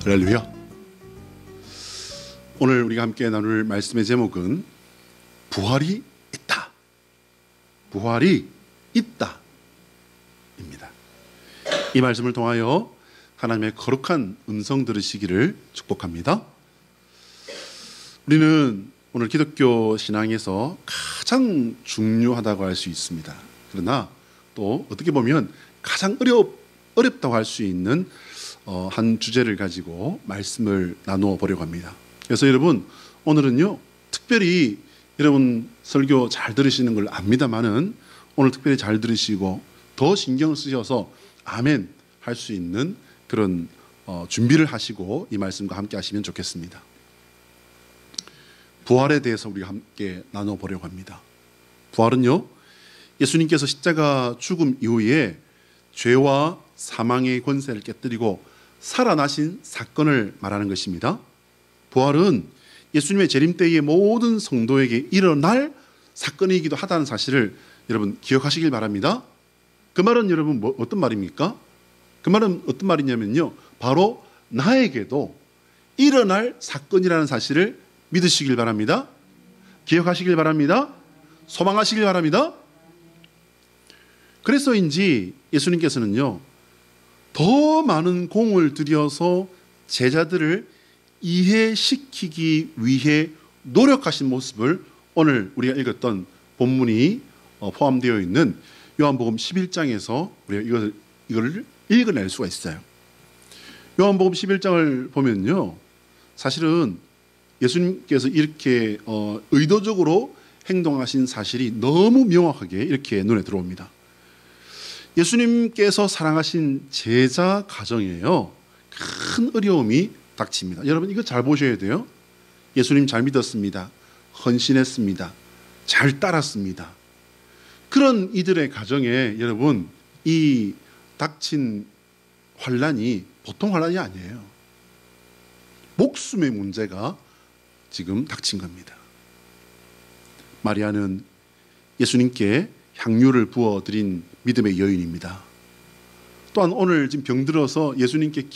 할렐루야. 오늘 우리가 함께 나눌 말씀의 제목은 부활이 있다. 부활이 있다 입니다. 이 말씀을 통하여 하나님의 거룩한 음성 들으시기를 축복합니다. 우리는 오늘 기독교 신앙에서 가장 중요하다고 할 수 있습니다. 그러나 또 어떻게 보면 가장 어렵다고 할 수 있는 한 주제를 가지고 말씀을 나누어 보려고 합니다. 그래서 여러분, 오늘은요 특별히 여러분 설교 잘 들으시는 걸 압니다만은 오늘 특별히 잘 들으시고 더 신경을 쓰셔서 아멘 할 수 있는 그런 준비를 하시고 이 말씀과 함께 하시면 좋겠습니다. 부활에 대해서 우리가 함께 나눠 보려고 합니다. 부활은요, 예수님께서 십자가 죽음 이후에 죄와 사망의 권세를 깨뜨리고 살아나신 사건을 말하는 것입니다. 부활은 예수님의 재림 때의 모든 성도에게 일어날 사건이기도 하다는 사실을 여러분 기억하시길 바랍니다. 그 말은 여러분 어떤 말입니까? 그 말은 어떤 말이냐면요, 바로 나에게도 일어날 사건이라는 사실을 믿으시길 바랍니다. 기억하시길 바랍니다. 소망하시길 바랍니다. 그래서인지 예수님께서는요 더 많은 공을 들여서 제자들을 이해시키기 위해 노력하신 모습을 오늘 우리가 읽었던 본문이 포함되어 있는 요한복음 11장에서 우리가 이걸 읽어낼 수가 있어요. 요한복음 11장을 보면요, 사실은 예수님께서 이렇게 의도적으로 행동하신 사실이 너무 명확하게 이렇게 눈에 들어옵니다. 예수님께서 사랑하신 제자 가정에요 큰 어려움이 닥칩니다. 여러분 이거 잘 보셔야 돼요. 예수님 잘 믿었습니다. 헌신했습니다. 잘 따랐습니다. 그런 이들의 가정에 여러분 이 닥친 환난이 보통 환난이 아니에요. 목숨의 문제가 지금 닥친 겁니다. 마리아는 예수님께 향유를 부어드린 믿음의 여인입니다. 또한 오늘 지금 병들어서 예수님께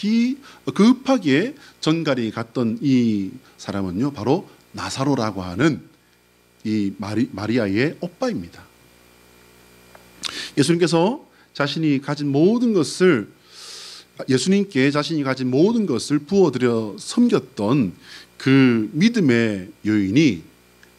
급하게 전갈이 갔던 이 사람은요 바로 나사로라고 하는 이 마리아의 오빠입니다. 예수님께서 예수님께 자신이 가진 모든 것을 부어드려 섬겼던 그 믿음의 여인이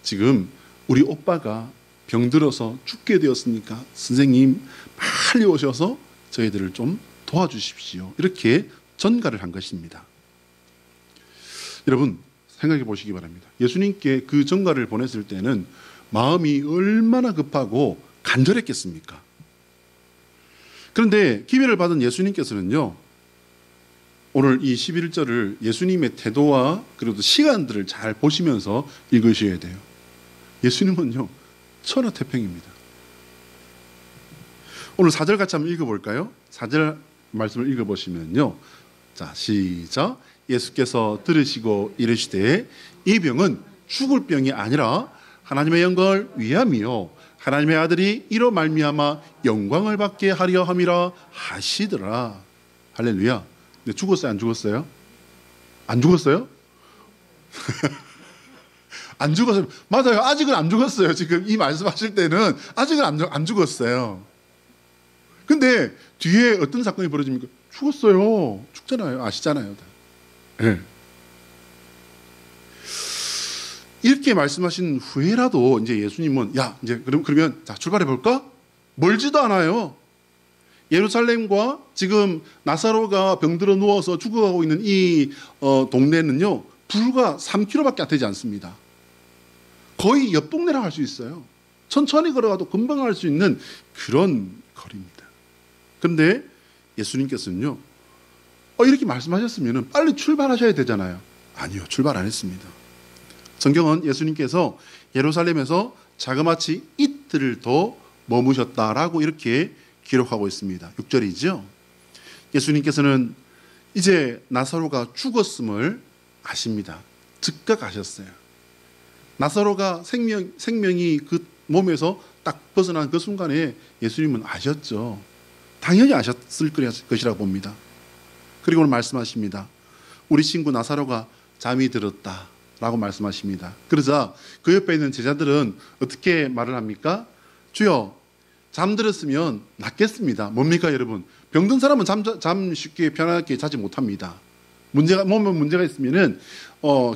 지금 우리 오빠가 병들어서 죽게 되었으니까 선생님 빨리 오셔서 저희들을 좀 도와주십시오. 이렇게 전가를 한 것입니다. 여러분 생각해 보시기 바랍니다. 예수님께 그 전가를 보냈을 때는 마음이 얼마나 급하고 간절했겠습니까? 그런데 기회를 받은 예수님께서는요 오늘 이 11절을 예수님의 태도와 그리고 시간들을 잘 보시면서 읽으셔야 돼요. 예수님은요 천하태평입니다. 오늘 4절 같이 한번 읽어볼까요? 4절 말씀을 읽어보시면요, 자 시작. 예수께서 들으시고 이르시되 이 병은 죽을 병이 아니라 하나님의 영광을 위함이요 하나님의 아들이 이로 말미암아 영광을 받게 하려 함이라 하시더라. 할렐루야. 근데 죽었어요? 안 죽었어요? 안 죽었어요? 안 죽었어요. 맞아요. 아직은 안 죽었어요. 지금 이 말씀하실 때는 아직은 안 죽었어요. 근데 뒤에 어떤 사건이 벌어집니까? 죽었어요. 죽잖아요. 아시잖아요. 네. 이렇게 말씀하신 후에라도 이제 예수님은 이제 그러면 자 출발해 볼까? 멀지도 않아요. 예루살렘과 지금 나사로가 병들어 누워서 죽어가고 있는 이 동네는요 불과 3km밖에 안 되지 않습니다. 거의 옆 동네라고 할 수 있어요. 천천히 걸어가도 금방 갈 수 있는 그런 거리입니다. 그런데 예수님께서는요 이렇게 말씀하셨으면 빨리 출발하셔야 되잖아요. 아니요, 출발 안 했습니다. 성경은 예수님께서 예루살렘에서 자그마치 이틀을 더 머무셨다라고 이렇게 기록하고 있습니다. 6절이죠. 예수님께서는 이제 나사로가 죽었음을 아십니다. 즉각 아셨어요. 나사로가 생명이 그 몸에서 딱 벗어난 그 순간에 예수님은 아셨죠. 당연히 아셨을 것이라고 봅니다. 그리고 오늘 말씀하십니다. 우리 친구 나사로가 잠이 들었다라고 말씀하십니다. 그러자 그 옆에 있는 제자들은 어떻게 말을 합니까? 주여, 잠들었으면 낫겠습니다. 뭡니까 여러분? 병든 사람은 잠 쉽게 편하게 자지 못합니다. 몸에 문제가 있으면은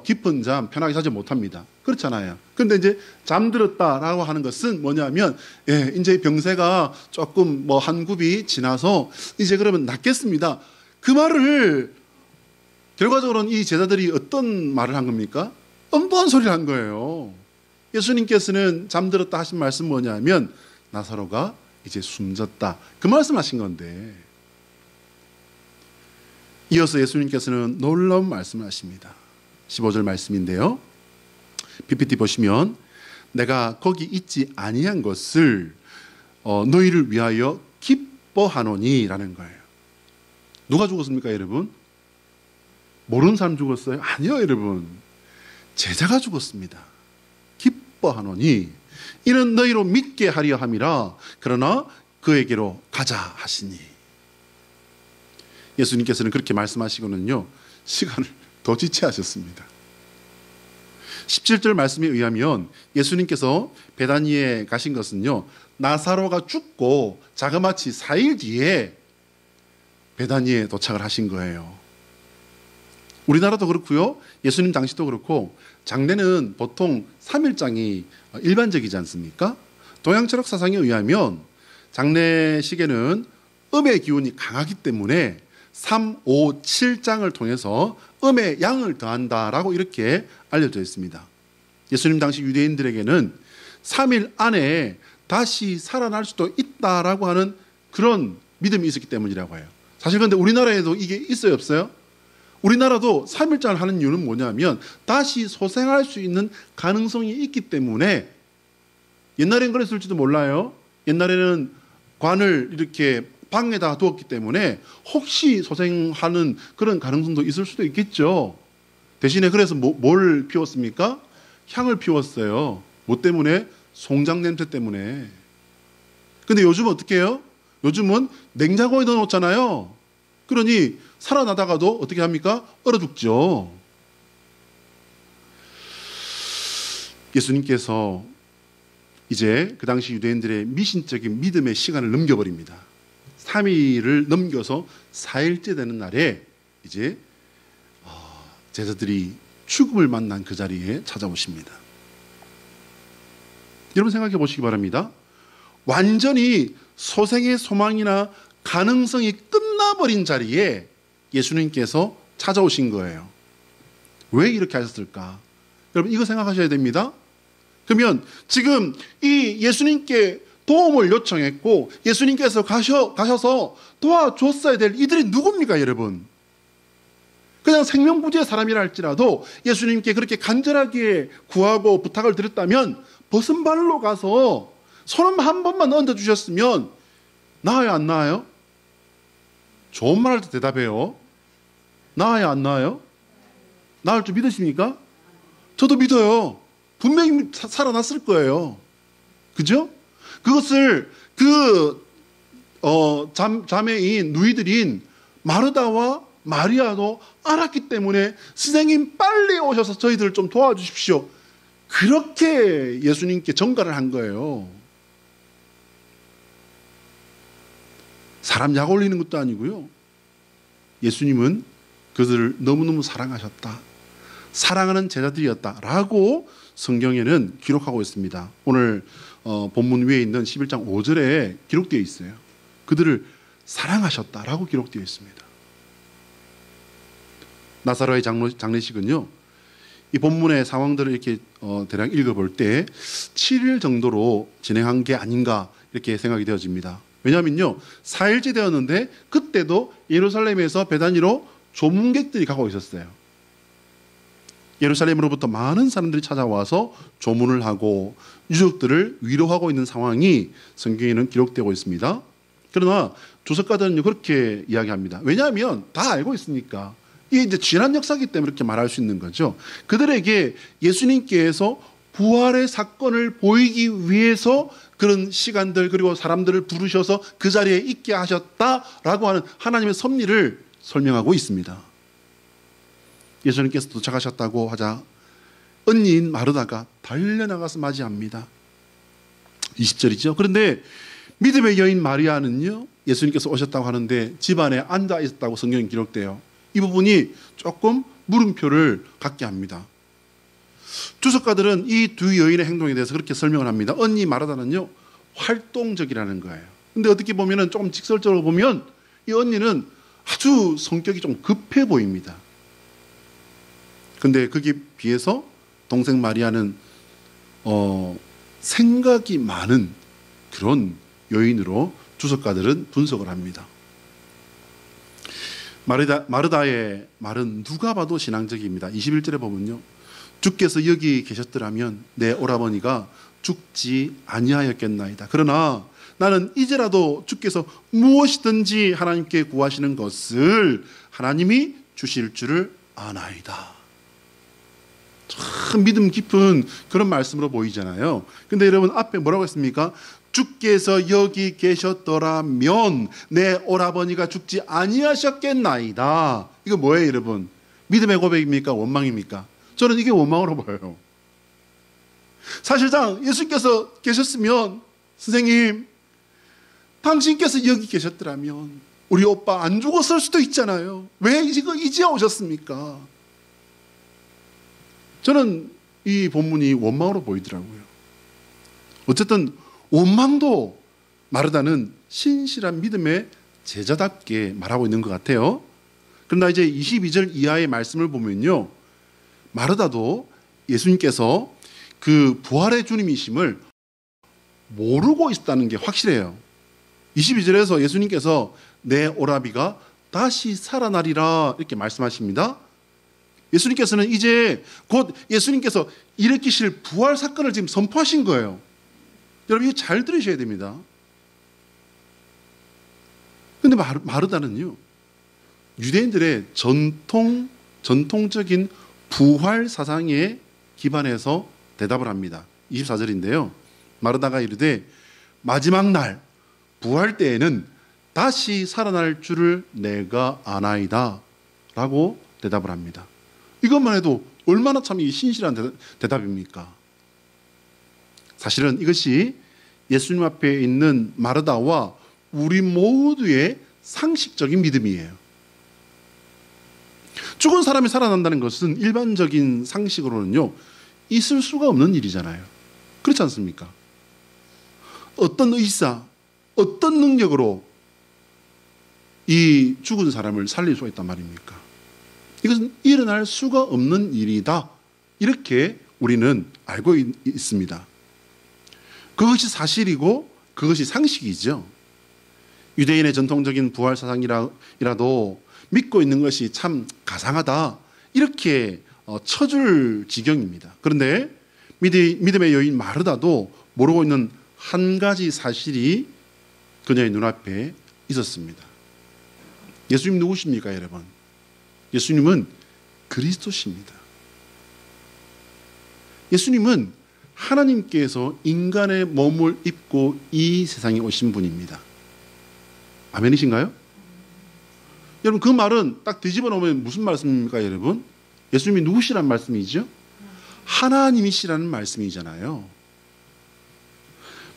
깊은 잠 편하게 자지 못합니다. 그렇잖아요. 그런데 이제 잠들었다라고 하는 것은 뭐냐면, 예, 이제 병세가 조금 한 굽이 지나서 이제 그러면 낫겠습니다. 그 말을 결과적으로는 이 제자들이 어떤 말을 한 겁니까? 엉뚱한 소리를 한 거예요. 예수님께서는 잠들었다 하신 말씀 뭐냐면 나사로가 이제 숨졌다, 그 말씀하신 건데, 이어서 예수님께서는 놀라운 말씀을 하십니다. 15절 말씀인데요, PPT 보시면 내가 거기 있지 아니한 것을 너희를 위하여 기뻐하노니 라는 거예요. 누가 죽었습니까 여러분? 모르는 사람 죽었어요? 아니요 여러분, 제자가 죽었습니다. 기뻐하노니 이는 너희로 믿게 하려 함이라. 그러나 그에게로 가자 하시니. 예수님께서는 그렇게 말씀하시고는요, 시간을 더 지체하셨습니다. 17절 말씀에 의하면 예수님께서 베다니에 가신 것은요, 나사로가 죽고 자그마치 4일 뒤에 베다니에 도착을 하신 거예요. 우리나라도 그렇고요, 예수님 당시도 그렇고, 장례는 보통 3일장이 일반적이지 않습니까? 동양 철학 사상에 의하면 장례식에는 음의 기운이 강하기 때문에 3, 5, 7장을 통해서 음의 양을 더한다라고 이렇게 알려져 있습니다. 예수님 당시 유대인들에게는 3일 안에 다시 살아날 수도 있다라고 하는 그런 믿음이 있었기 때문이라고 해요. 사실 그런데 우리나라에도 이게 있어요, 없어요? 우리나라도 3일장을 하는 이유는 뭐냐면 다시 소생할 수 있는 가능성이 있기 때문에, 옛날엔 그랬을지도 몰라요. 옛날에는 관을 이렇게 방에다 두었기 때문에 혹시 소생하는 그런 가능성도 있을 수도 있겠죠. 대신에 그래서 뭘 피웠습니까? 향을 피웠어요. 뭐 때문에? 송장 냄새 때문에. 근데 요즘은 어떻게 해요? 요즘은 냉장고에 넣어놓잖아요. 그러니 살아나다가도 어떻게 합니까? 얼어 죽죠. 예수님께서 이제 그 당시 유대인들의 미신적인 믿음의 시간을 넘겨버립니다. 3일을 넘겨서 4일째 되는 날에 이제 제자들이 죽음을 만난 그 자리에 찾아오십니다. 여러분 생각해 보시기 바랍니다. 완전히 소생의 소망이나 가능성이 끝나버린 자리에 예수님께서 찾아오신 거예요. 왜 이렇게 하셨을까? 여러분 이거 생각하셔야 됩니다. 그러면 지금 이 예수님께 도움을 요청했고 예수님께서 가셔서 도와줬어야 될 이들이 누굽니까 여러분? 그냥 생명부지의 사람이라 할지라도 예수님께 그렇게 간절하게 구하고 부탁을 드렸다면 벗은 발로 가서 손 한 번만 얹어주셨으면 나아요 안 나아요? 좋은 말 할 때 대답해요. 나아요 안 나아요? 나을 줄 믿으십니까? 저도 믿어요. 분명히 살아났을 거예요. 그죠? 그것을 자매인 누이들인 마르다와 마리아도 알았기 때문에 선생님 빨리 오셔서 저희들을 좀 도와주십시오. 그렇게 예수님께 전가를 한 거예요. 사람 약 올리는 것도 아니고요. 예수님은 그들을 너무너무 사랑하셨다. 사랑하는 제자들이었다라고 성경에는 기록하고 있습니다. 오늘 본문 위에 있는 11장 5절에 기록되어 있어요. 그들을 사랑하셨다라고 기록되어 있습니다. 나사로의 장례식은요, 이 본문의 상황들을 이렇게 대략 읽어볼 때 7일 정도로 진행한 게 아닌가 이렇게 생각이 되어집니다. 왜냐하면요, 4일째 되었는데 그때도 예루살렘에서 베다니로 조문객들이 가고 있었어요. 예루살렘으로부터 많은 사람들이 찾아와서 조문을 하고 유족들을 위로하고 있는 상황이 성경에는 기록되고 있습니다. 그러나 주석가들은 그렇게 이야기합니다. 왜냐하면 다 알고 있으니까. 이게 이제 지난 역사이기 때문에 이렇게 말할 수 있는 거죠. 그들에게 예수님께서 부활의 사건을 보이기 위해서 그런 시간들 그리고 사람들을 부르셔서 그 자리에 있게 하셨다라고 하는 하나님의 섭리를 설명하고 있습니다. 예수님께서 도착하셨다고 하자 언니인 마르다가 달려나가서 맞이합니다. 20절이죠. 그런데 믿음의 여인 마리아는요, 예수님께서 오셨다고 하는데 집안에 앉아 있었다고 성경에 기록돼요. 이 부분이 조금 물음표를 갖게 합니다. 주석가들은 이 두 여인의 행동에 대해서 그렇게 설명을 합니다. 언니 마르다는요, 활동적이라는 거예요. 근데 어떻게 보면은 조금 직설적으로 보면 이 언니는 아주 성격이 좀 급해 보입니다. 근데 거기에 비해서 동생 마리아는 생각이 많은 그런 여인으로 주석가들은 분석을 합니다. 마르다의 말은 누가 봐도 신앙적입니다. 21절에 보면요, 주께서 여기 계셨더라면 내 오라버니가 죽지 아니하였겠나이다. 그러나 나는 이제라도 주께서 무엇이든지 하나님께 구하시는 것을 하나님이 주실 줄을 아나이다. 참 믿음 깊은 그런 말씀으로 보이잖아요. 근데 여러분 앞에 뭐라고 했습니까? 주께서 여기 계셨더라면 내 오라버니가 죽지 아니하셨겠나이다. 이거 뭐예요, 여러분? 믿음의 고백입니까? 원망입니까? 저는 이게 원망으로 보여요. 사실상 예수님께서 계셨으면, 선생님, 당신께서 여기 계셨더라면 우리 오빠 안 죽었을 수도 있잖아요. 왜 이제 오셨습니까? 저는 이 본문이 원망으로 보이더라고요. 어쨌든 원망도 마르다는 신실한 믿음의 제자답게 말하고 있는 것 같아요. 그러나 이제 22절 이하의 말씀을 보면요, 마르다도 예수님께서 그 부활의 주님이심을 모르고 있다는 게 확실해요. 22절에서 예수님께서 내 오라비가 다시 살아나리라 이렇게 말씀하십니다. 예수님께서는 이제 곧 예수님께서 일으키실 부활 사건을 지금 선포하신 거예요. 여러분 이거 잘 들으셔야 됩니다. 그런데 마르다는요, 유대인들의 전통적인 부활 사상에 기반해서 대답을 합니다. 24절인데요. 마르다가 이르되 마지막 날 부활 때에는 다시 살아날 줄을 내가 아나이다 라고 대답을 합니다. 이것만 해도 얼마나 참 신실한 대답입니까? 사실은 이것이 예수님 앞에 있는 마르다와 우리 모두의 상식적인 믿음이에요. 죽은 사람이 살아난다는 것은 일반적인 상식으로는요, 있을 수가 없는 일이잖아요. 그렇지 않습니까? 어떤 의사, 어떤 능력으로 이 죽은 사람을 살릴 수가 있단 말입니까? 이것은 일어날 수가 없는 일이다. 이렇게 우리는 알고 있습니다. 그것이 사실이고 그것이 상식이죠. 유대인의 전통적인 부활 사상이라도 믿고 있는 것이 참 가상하다. 이렇게 쳐줄 지경입니다. 그런데 믿음의 여인 마르다도 모르고 있는 한 가지 사실이 그녀의 눈앞에 있었습니다. 예수님 누구십니까, 여러분? 예수님은 그리스도십니다. 예수님은 하나님께서 인간의 몸을 입고 이 세상에 오신 분입니다. 아멘이신가요? 여러분 그 말은 딱 뒤집어 놓으면 무슨 말씀입니까, 여러분? 예수님이 누구시란 말씀이죠? 하나님이시라는 말씀이잖아요.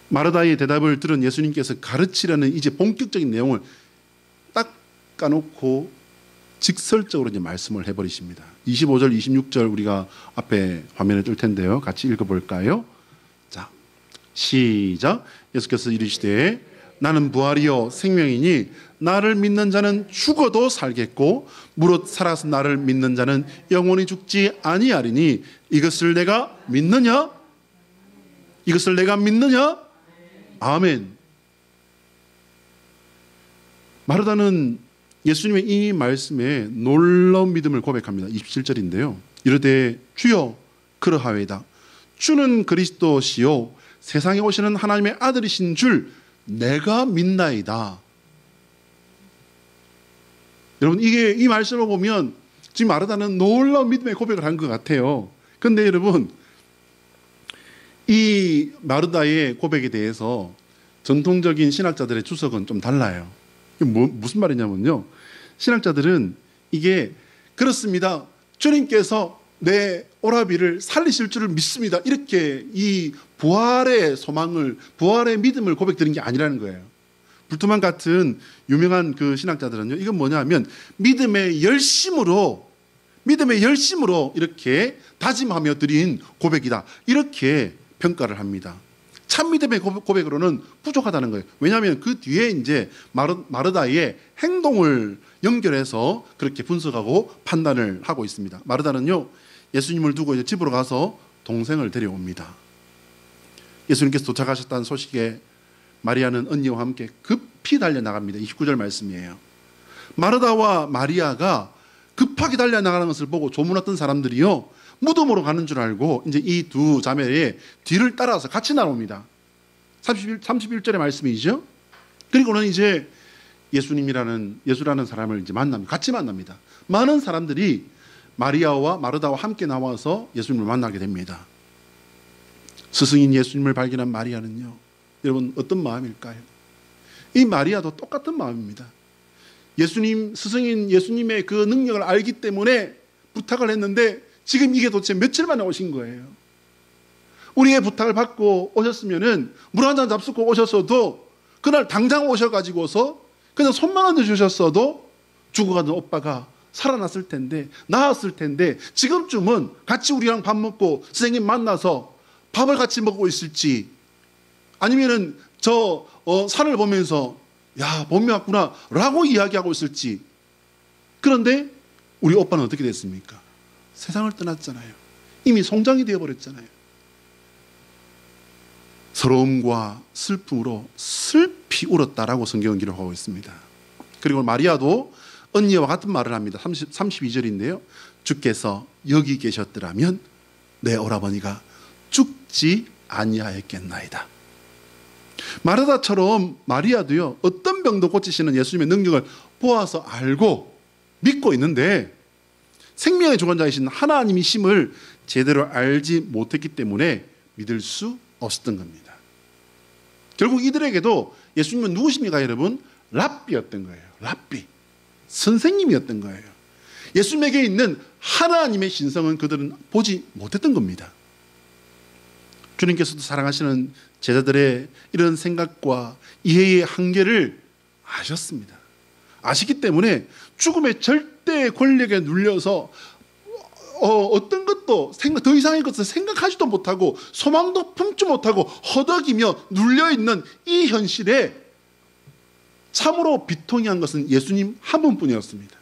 마르다의 대답을 들은 예수님께서 가르치려는 이제 본격적인 내용을 딱 까놓고 직설적으로 이제 말씀을 해버리십니다. 25절, 26절 우리가 앞에 화면에 뜰 텐데요. 같이 읽어볼까요? 자, 시작. 예수께서 이르시되 나는 부활이요 생명이니 나를 믿는 자는 죽어도 살겠고 무릇 살아서 나를 믿는 자는 영원히 죽지 아니하리니 이것을 내가 믿느냐? 이것을 내가 믿느냐? 아멘. 마르다는 예수님의 이 말씀에 놀라운 믿음을 고백합니다. 27절인데요. 이르되 주여 그러하외다. 주는 그리스도시요 세상에 오시는 하나님의 아들이신 줄 내가 믿나이다. 여러분 이 말씀을 보면 지금 마르다는 놀라운 믿음의 고백을 한 것 같아요. 그런데 여러분 이 마르다의 고백에 대해서 전통적인 신학자들의 주석은 좀 달라요. 이게 무슨 말이냐면요, 신학자들은 이게 그렇습니다. 주님께서 내 오라비를 살리실 줄을 믿습니다. 이렇게 이 부활의 소망을, 부활의 믿음을 고백드린 게 아니라는 거예요. 불트만 같은 유명한 그 신학자들은요, 이건 뭐냐면 믿음의 열심으로 이렇게 다짐하며 드린 고백이다, 이렇게 평가를 합니다. 참 믿음의 고백으로는 부족하다는 거예요. 왜냐하면 그 뒤에 이제 마르다의 행동을 연결해서 그렇게 분석하고 판단을 하고 있습니다. 마르다는요, 예수님을 두고 이제 집으로 가서 동생을 데려옵니다. 예수님께서 도착하셨다는 소식에 마리아는 언니와 함께 급히 달려나갑니다. 29절 말씀이에요. 마르다와 마리아가 급하게 달려나가는 것을 보고 조문했던 사람들이요, 무덤으로 가는 줄 알고 이제 이 두 자매의 뒤를 따라서 같이 나옵니다. 31절의 말씀이죠. 그리고는 이제 예수라는 사람을 이제 같이 만납니다. 많은 사람들이 마리아와 마르다와 함께 나와서 예수님을 만나게 됩니다. 스승인 예수님을 발견한 마리아는요, 여러분 어떤 마음일까요? 이 마리아도 똑같은 마음입니다. 스승인 예수님의 그 능력을 알기 때문에 부탁을 했는데 지금 이게 도대체 며칠 만에 오신 거예요. 우리의 부탁을 받고 오셨으면은 물 한 잔 잡수고 오셨어도, 그날 당장 오셔가지고서 그냥 손만 얹어 주셨어도 죽어가던 오빠가 살아났을 텐데, 나았을 텐데, 지금쯤은 같이 우리랑 밥 먹고 선생님 만나서 밥을 같이 먹고 있을지, 아니면은 산을 보면서 야, 봄이 왔구나 라고 이야기하고 있을지. 그런데 우리 오빠는 어떻게 됐습니까? 세상을 떠났잖아요. 이미 송장이 되어버렸잖아요. 서러움과 슬픔으로 슬피 울었다라고 성경은 기록하고 있습니다. 그리고 마리아도 언니와 같은 말을 합니다. 32절인데요. 주께서 여기 계셨더라면 내 오라버니가 죽지 아니하였겠나이다. 마르다처럼 마리아도요, 어떤 병도 고치시는 예수님의 능력을 보아서 알고 믿고 있는데 생명의 주관자이신 하나님이심을 제대로 알지 못했기 때문에 믿을 수 없었던 겁니다. 결국 이들에게도 예수님은 누구십니까, 여러분? 랍비였던 거예요. 랍비, 선생님이었던 거예요. 예수님에게 있는 하나님의 신성은 그들은 보지 못했던 겁니다. 주님께서도 사랑하시는 제자들의 이런 생각과 이해의 한계를 아셨습니다. 아시기 때문에 죽음의 절대 권력에 눌려서 어떤 것도 더 이상의 것을 생각하지도 못하고 소망도 품지 못하고 허덕이며 눌려있는 이 현실에 참으로 비통이 한 것은 예수님 한 분뿐이었습니다.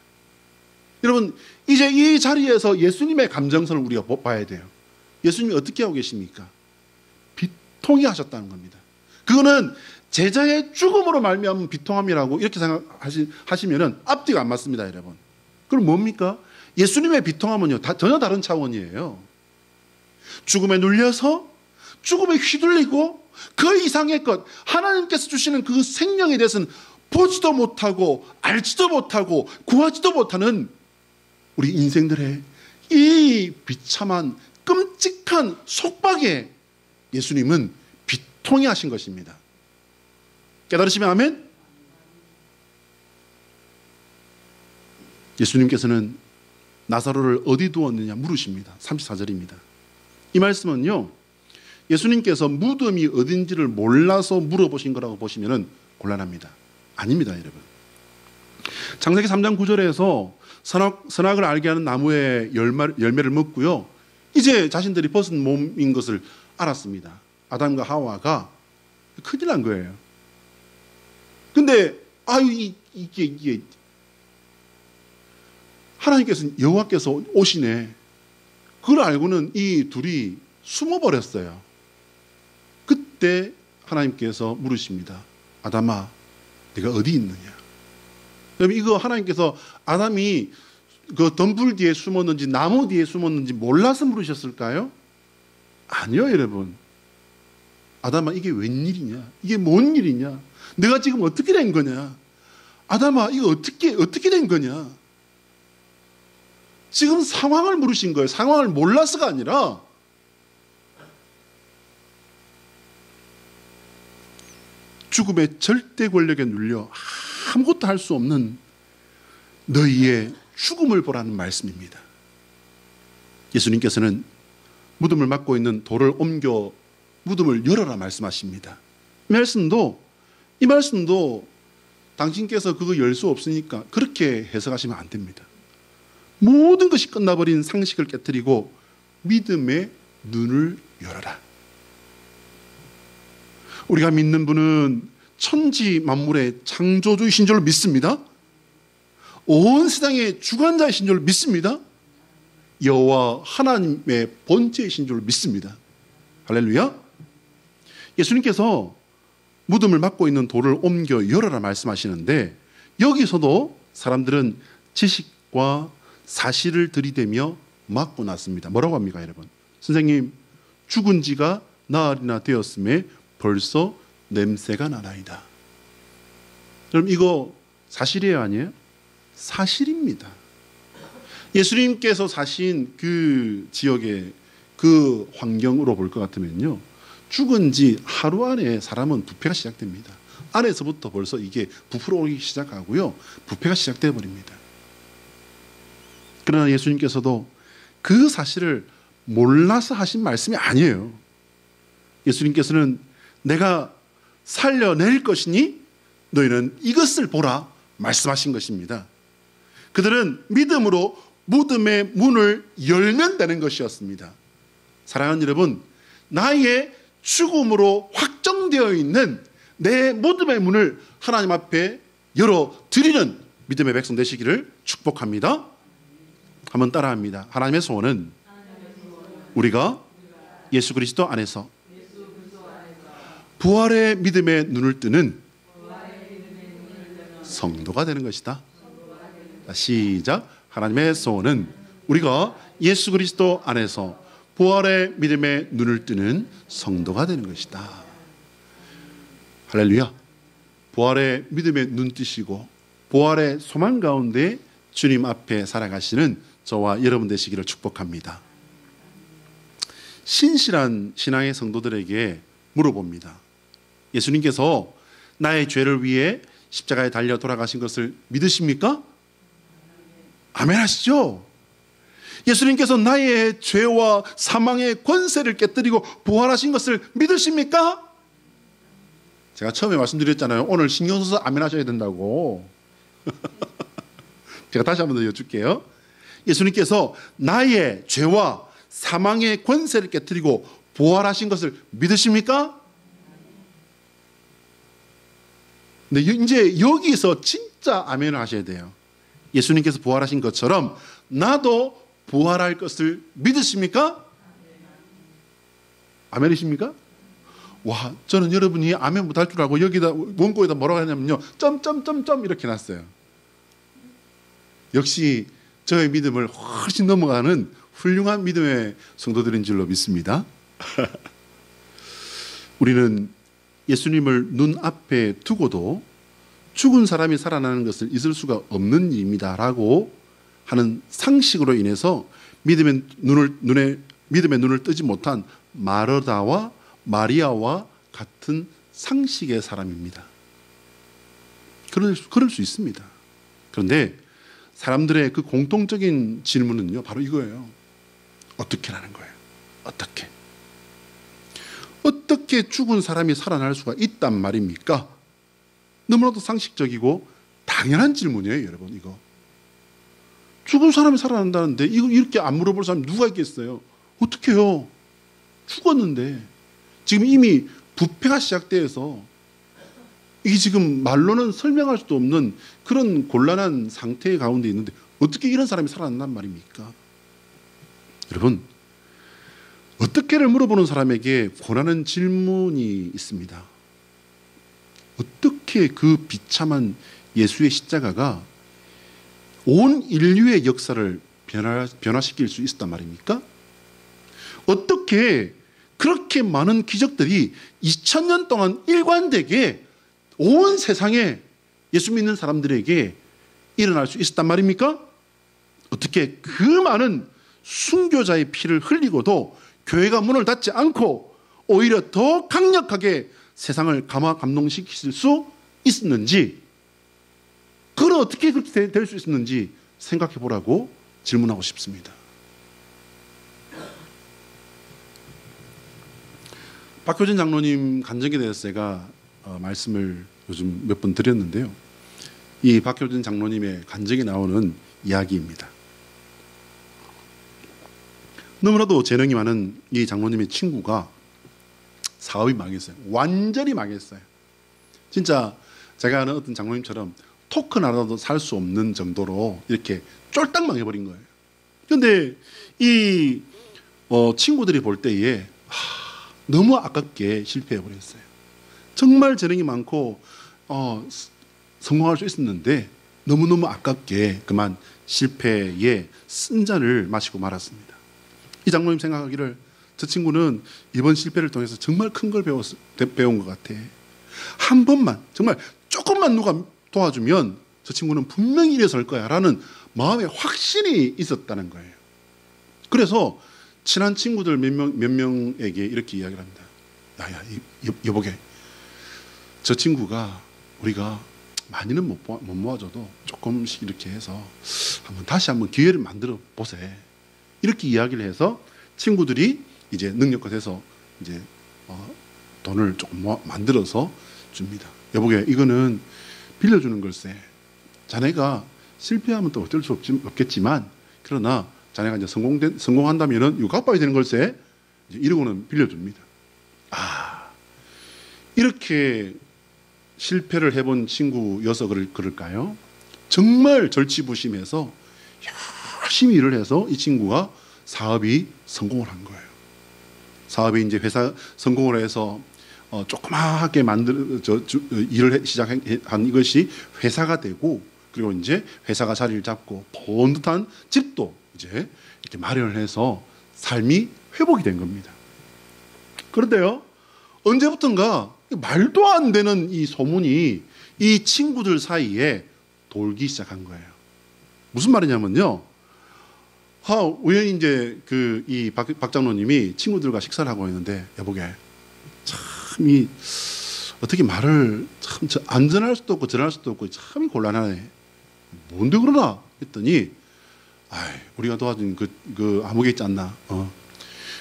여러분, 이제 이 자리에서 예수님의 감정선을 우리가 봐야 돼요. 예수님이 어떻게 하고 계십니까? 비통이 하셨다는 겁니다. 그거는 제자의 죽음으로 말미암은 비통함이라고 이렇게 생각하시면 앞뒤가 안 맞습니다, 여러분. 그럼 뭡니까? 예수님의 비통함은요, 전혀 다른 차원이에요. 죽음에 눌려서 죽음에 휘둘리고 그 이상의 것, 하나님께서 주시는 그 생명에 대해서는 보지도 못하고 알지도 못하고 구하지도 못하는 우리 인생들의 이 비참한 끔찍한 속박에 예수님은 비통이 하신 것입니다. 깨달으시면 아멘? 예수님께서는 나사로를 어디 두었느냐 물으십니다. 34절입니다. 이 말씀은요, 예수님께서 무덤이 어딘지를 몰라서 물어보신 거라고 보시면 곤란합니다. 아닙니다, 여러분. 창세기 3장 9절에서 선악을 알게 하는 나무의 열매를 먹고요, 이제 자신들이 벗은 몸인 것을 알았습니다. 아담과 하와가 큰일 난 거예요. 근데 이게 하나님께서는 여호와께서 오시네, 그걸 알고는 이 둘이 숨어버렸어요. 그때 하나님께서 물으십니다. 아담아, 네가 어디 있느냐? 그럼 이거 하나님께서 아담이 그 덤불 뒤에 숨었는지 나무 뒤에 숨었는지 몰라서 물으셨을까요? 아니요, 여러분. 아담아, 이게 웬일이냐? 이게 뭔 일이냐? 내가 지금 어떻게 된 거냐? 아담아, 이거 어떻게 된 거냐? 지금 상황을 물으신 거예요. 상황을 몰라서가 아니라 죽음의 절대 권력에 눌려 아무것도 할 수 없는 너희의 죽음을 보라는 말씀입니다. 예수님께서는 무덤을 막고 있는 돌을 옮겨 무덤을 열어라 말씀하십니다. 이 말씀도 당신께서 그거 열 수 없으니까 그렇게 해석하시면 안 됩니다. 모든 것이 끝나버린 상식을 깨뜨리고 믿음의 눈을 열어라. 우리가 믿는 분은 천지 만물의 창조주이신 줄로 믿습니다. 온 세상의 주관자이신 줄로 믿습니다. 여호와 하나님의 본체이신 줄로 믿습니다. 할렐루야. 예수님께서 무덤을 막고 있는 돌을 옮겨 열어라 말씀하시는데, 여기서도 사람들은 지식과 사실을 들이대며 막고 났습니다. 뭐라고 합니까, 여러분? 선생님, 죽은 지가 나흘이나 되었음에 벌써 냄새가 나나이다. 그럼 이거 사실이에요, 아니에요? 사실입니다. 예수님께서 사신 그 지역의 그 환경으로 볼 것 같으면요, 죽은 지 하루 안에 사람은 부패가 시작됩니다. 안에서부터 벌써 이게 부풀어 오기 시작하고요, 부패가 시작되어 버립니다. 그러나 예수님께서도 그 사실을 몰라서 하신 말씀이 아니에요. 예수님께서는 내가 살려낼 것이니 너희는 이것을 보라 말씀하신 것입니다. 그들은 믿음으로 무덤의 문을 열면 되는 것이었습니다. 사랑하는 여러분, 나의 죽음으로 확정되어 있는 내 무덤의 문을 하나님 앞에 열어드리는 믿음의 백성 되시기를 축복합니다. 한번 따라합니다. 하나님의 소원은 우리가 예수 그리스도 안에서 부활의 믿음의 눈을 뜨는 성도가 되는 것이다. 시작. 하나님의 소원은 우리가 예수 그리스도 안에서 부활의 믿음의 눈을 뜨는 성도가 되는 것이다. 할렐루야. 부활의 믿음의 눈 뜨시고 부활의 소망 가운데 주님 앞에 살아가시는 저와 여러분 되시기를 축복합니다. 신실한 신앙의 성도들에게 물어봅니다. 예수님께서 나의 죄를 위해 십자가에 달려 돌아가신 것을 믿으십니까? 아멘 하시죠? 예수님께서 나의 죄와 사망의 권세를 깨뜨리고 부활하신 것을 믿으십니까? 제가 처음에 말씀드렸잖아요. 오늘 신경 써서 아멘 하셔야 된다고. 제가 다시 한번 더 여쭐게요. 예수님께서 나의 죄와 사망의 권세를 깨뜨리고 부활하신 것을 믿으십니까? 근데 이제 여기서 진짜 아멘을 하셔야 돼요. 예수님께서 부활하신 것처럼 나도 부활할 것을 믿으십니까? 아멘이십니까? 와, 저는 여러분이 아멘 못할 줄 알고 여기다 원고에다 뭐라고 하냐면요, 점점점점 이렇게 놨어요. 역시 저의 믿음을 훨씬 넘어가는 훌륭한 믿음의 성도들인 줄로 믿습니다. 우리는 예수님을 눈앞에 두고도 죽은 사람이 살아나는 것을 있을 수가 없는 일입니다 라고 하는 상식으로 인해서 믿음의 눈을 뜨지 못한 마르다와 마리아와 같은 상식의 사람입니다. 그럴 수 있습니다. 그런데 사람들의 그 공통적인 질문은요, 바로 이거예요. 어떻게라는 거예요. 어떻게 죽은 사람이 살아날 수가 있단 말입니까? 너무나도 상식적이고 당연한 질문이에요, 여러분. 이거 죽은 사람이 살아난다는데 이거 이렇게 안 물어볼 사람이 누가 있겠어요? 어떡해요? 죽었는데 지금 이미 부패가 시작돼서 이게 지금 말로는 설명할 수도 없는 그런 곤란한 상태 가운데 있는데 어떻게 이런 사람이 살아난단 말입니까? 여러분, 어떻게를 물어보는 사람에게 권하는 질문이 있습니다. 어떻게 그 비참한 예수의 십자가가 온 인류의 역사를 변화시킬 수 있었단 말입니까? 어떻게 그렇게 많은 기적들이 2000년 동안 일관되게 온 세상에 예수 믿는 사람들에게 일어날 수 있었단 말입니까? 어떻게 그 많은 순교자의 피를 흘리고도 교회가 문을 닫지 않고 오히려 더 강력하게 세상을 감동시킬 수 있었는지, 그걸 어떻게 그렇게 될 수 있었는지 생각해 보라고 질문하고 싶습니다. 박효진 장로님 간증에 대해서 제가 말씀을 요즘 몇 번 드렸는데요. 이 박효진 장로님의 간증에 나오는 이야기입니다. 너무나도 재능이 많은 이 장로님의 친구가 사업이 망했어요. 완전히 망했어요. 진짜 제가 아는 어떤 장로님처럼 토큰 하나도 살 수 없는 정도로 이렇게 쫄딱 망해버린 거예요. 그런데 이 친구들이 볼 때에 너무 아깝게 실패해버렸어요. 정말 재능이 많고 성공할 수 있었는데 너무너무 아깝게 그만 실패의 쓴잔을 마시고 말았습니다. 이 장로님 생각하기를 저 친구는 이번 실패를 통해서 정말 큰 걸 배운 것 같아. 한 번만 정말 조금만 누가 도와주면 저 친구는 분명히 일어설 거야 라는 마음의 확신이 있었다는 거예요. 그래서 친한 친구들 몇 명에게 이렇게 이야기를 합니다. 야야 여보게, 저 친구가 우리가 많이는 못 모아줘도 조금씩 이렇게 해서 다시 한번 기회를 만들어 보세. 이렇게 이야기를 해서 친구들이 이제 능력껏 해서 이제 돈을 조금 만들어서 줍니다. 여보게, 이거는 빌려주는 걸세. 자네가 실패하면 또 어쩔 수 없겠지만 그러나 자네가 이제 성공한다면은 이거 갚아야 되는 걸세. 이러고는 빌려줍니다. 이렇게 실패를 해본 친구여서 그럴까요? 정말 절치부심해서 열심히 일을 해서 이 친구가 사업이 성공을 한 거예요. 사업이 이제 회사 성공을 해서 조그맣게 일을 시작한 이것이 회사가 되고, 그리고 이제 회사가 자리를 잡고 번듯한 집도 이제 이렇게 마련을 해서 삶이 회복이 된 겁니다. 그런데요, 언제부턴가 말도 안 되는 이 소문이 이 친구들 사이에 돌기 시작한 거예요. 무슨 말이냐면요, 우연히 이제 이 박 장로님이 친구들과 식사를 하고 있는데, 여보게, 참이 어떻게 말을 참 안전할 수도 없고 전할 수도 없고 참이 곤란하네. 뭔데 그러나 했더니, 우리가 도와준 그 아무개 있지 않나.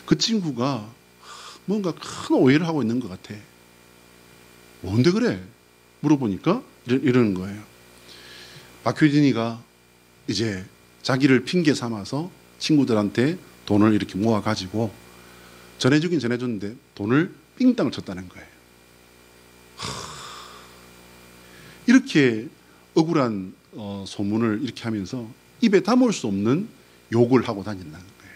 그 친구가 뭔가 큰 오해를 하고 있는 것 같아. 뭔데 그래? 물어보니까 이러는 거예요. 박효진이가 이제 자기를 핑계 삼아서 친구들한테 돈을 이렇게 모아가지고 전해주긴 전해줬는데 돈을 삥땅을 쳤다는 거예요. 이렇게 억울한 소문을 이렇게 하면서 입에 담을 수 없는 욕을 하고 다닌다는 거예요.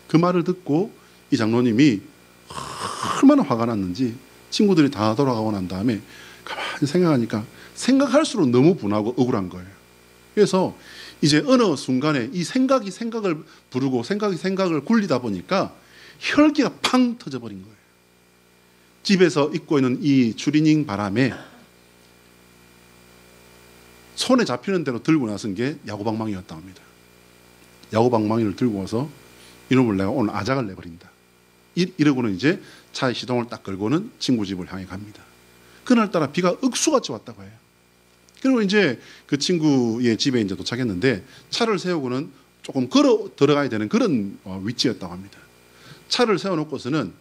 그 말을 듣고 이 장로님이 얼마나 화가 났는지 친구들이 다 돌아가고 난 다음에 가만히 생각하니까 생각할수록 너무 분하고 억울한 거예요. 그래서 이제 어느 순간에 이 생각이 생각을 부르고 생각이 생각을 굴리다 보니까 혈기가 팡 터져버린 거예요. 집에서 입고 있는 이 추리닝 바람에 손에 잡히는 대로 들고 나선 게 야구방망이였다고 합니다. 야구방망이를 들고 와서 이놈을 내가 오늘 아작을 내버린다. 이러고는 이제 차에 시동을 딱 걸고는 친구 집을 향해 갑니다. 그날따라 비가 억수같이 왔다고 해요. 그리고 이제 그 친구의 집에 이제 도착했는데 차를 세우고는 조금 걸어 들어가야 되는 그런 위치였다고 합니다. 차를 세워놓고서는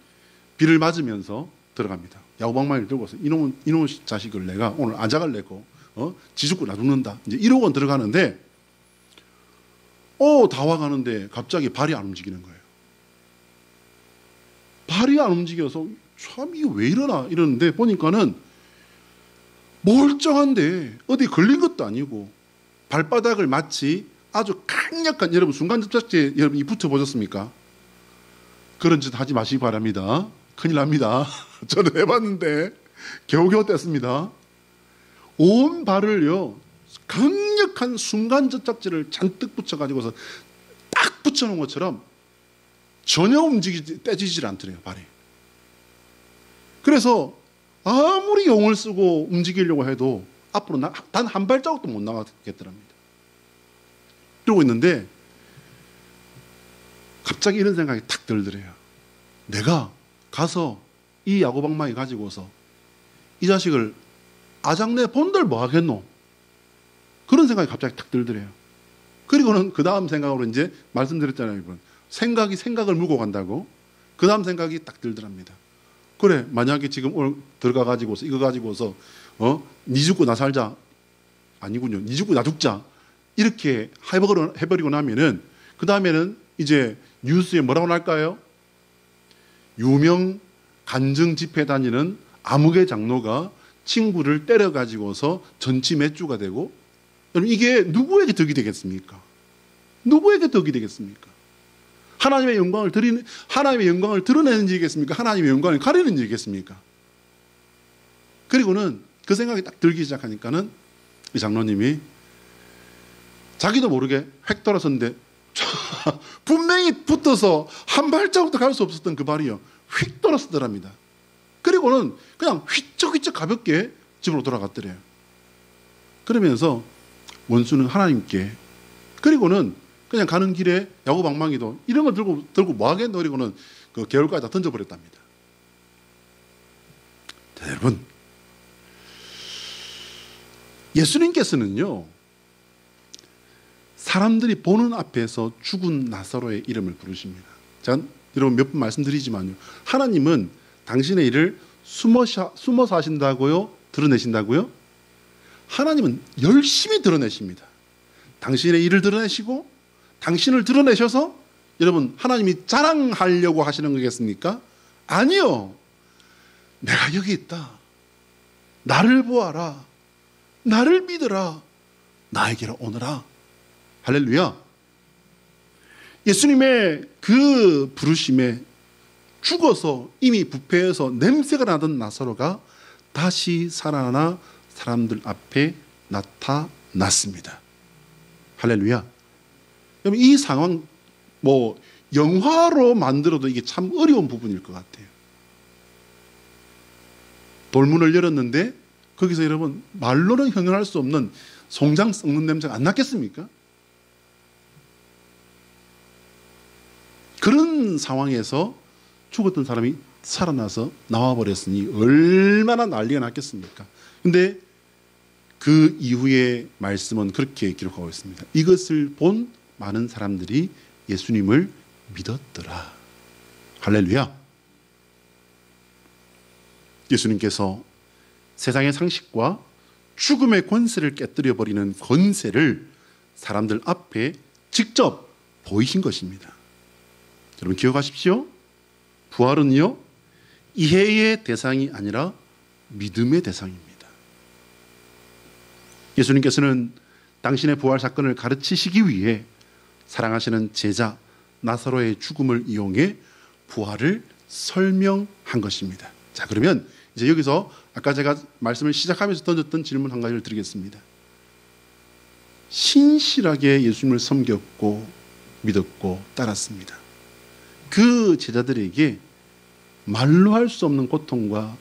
비를 맞으면서 들어갑니다. 야구방망이를 들고서 이놈 자식을 내가 오늘 아작을 내고 지 죽고 나 죽는다. 이제 이러고 들어가는데 다 와가는데 갑자기 발이 안 움직이는 거예요. 발이 안 움직여서 참 이게 왜 이러나 이러는데 보니까는 멀쩡한데 어디 걸린 것도 아니고 발바닥을 마치 아주 강력한, 여러분 순간접착제 여러분 이 붙여보셨습니까? 그런 짓 하지 마시기 바랍니다. 큰일 납니다. 저는 해봤는데 겨우겨우 뗐습니다. 온 발을요 강력한 순간접착제를 잔뜩 붙여가지고서 딱 붙여놓은 것처럼 전혀 떼지질 않더래요, 발이. 그래서 아무리 용을 쓰고 움직이려고 해도 앞으로 단 한 발자국도 못 나가겠더랍니다. 그러고 있는데 갑자기 이런 생각이 탁 들더래요. 내가 가서 이 야구방망이 가지고서 이 자식을 아작내 본들 뭐 하겠노? 그런 생각이 갑자기 탁 들더래요. 그리고는 그 다음 생각으로 이제 말씀드렸잖아요, 이번. 생각이 생각을 물고 간다고. 그 다음 생각이 딱 들더랍니다. 그래 만약에 지금 오늘 들어가 가지고서 이거 가지고서 니 죽고 나 살자 아니군요. 니 죽고 나 죽자 이렇게 해버리고 나면은 그 다음에는 이제 뉴스에 뭐라고 날까요? 유명 간증 집회 다니는 아무개 장로가 친구를 때려 가지고서 전치 매주가 되고, 여러분 이게 누구에게 덕이 되겠습니까? 누구에게 덕이 되겠습니까? 하나님의 영광을 드러내는 일이겠습니까? 하나님의 영광을 가리는 일이겠습니까? 그리고는 그 생각이 딱 들기 시작하니까는 이 장로님이 자기도 모르게 획 돌아섰는데 분명히 붙어서 한 발자국도 갈 수 없었던 그 발이요 휙 돌아서더랍니다. 그리고는 그냥 휘쩍휘쩍 가볍게 집으로 돌아갔더래요. 그러면서 원수는 하나님께, 그리고는 그냥 가는 길에 야구방망이도 이런 걸 들고 뭐 하겠노? 그리고는 그 개울가에 다 던져버렸답니다. 자, 여러분 예수님께서는요 사람들이 보는 앞에서 죽은 나사로의 이름을 부르십니다. 제가 여러분 몇 번 말씀드리지만요, 하나님은 당신의 일을 숨어서 하신다고요? 드러내신다고요? 하나님은 열심히 드러내십니다. 당신의 일을 드러내시고 당신을 드러내셔서 여러분 하나님이 자랑하려고 하시는 거겠습니까? 아니요. 내가 여기 있다. 나를 보아라. 나를 믿으라. 나에게로 오너라. 할렐루야. 예수님의 그 부르심에 죽어서 이미 부패해서 냄새가 나던 나사로가 다시 살아나 사람들 앞에 나타났습니다. 할렐루야. 여러분 이 상황 뭐 영화로 만들어도 이게 참 어려운 부분일 것 같아요. 돌문을 열었는데 거기서 여러분 말로는 형용할 수 없는 송장 썩는 냄새가 안 났겠습니까? 그런 상황에서 죽었던 사람이 살아나서 나와버렸으니 얼마나 난리가 났겠습니까? 근데 그 이후의 말씀은 그렇게 기록하고 있습니다. 이것을 본 많은 사람들이 예수님을 믿었더라. 할렐루야. 예수님께서 세상의 상식과 죽음의 권세를 깨뜨려버리는 권세를 사람들 앞에 직접 보이신 것입니다. 여러분 기억하십시오. 부활은요 이해의 대상이 아니라 믿음의 대상입니다. 예수님께서는 당신의 부활 사건을 가르치시기 위해 사랑하시는 제자 나사로의 죽음을 이용해 부활을 설명한 것입니다. 자, 그러면 이제 여기서 아까 제가 말씀을 시작하면서 던졌던 질문 한 가지를 드리겠습니다. 신실하게 예수님을 섬겼고 믿었고 따랐습니다. 그 제자들에게 말로 할 수 없는 고통과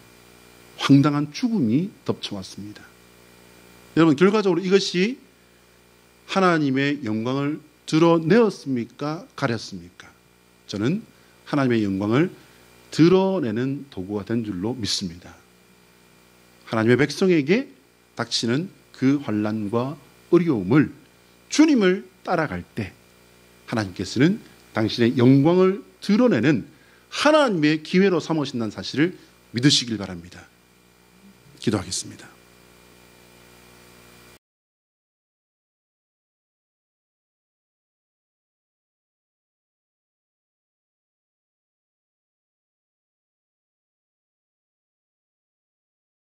황당한 죽음이 덮쳐왔습니다. 여러분 결과적으로 이것이 하나님의 영광을 드러내었습니까? 가렸습니까? 저는 하나님의 영광을 드러내는 도구가 된 줄로 믿습니다. 하나님의 백성에게 닥치는 그 환난과 어려움을 주님을 따라갈 때 하나님께서는 당신의 영광을 드러내는 하나님의 기회로 삼으신다는 사실을 믿으시길 바랍니다. 기도하겠습니다.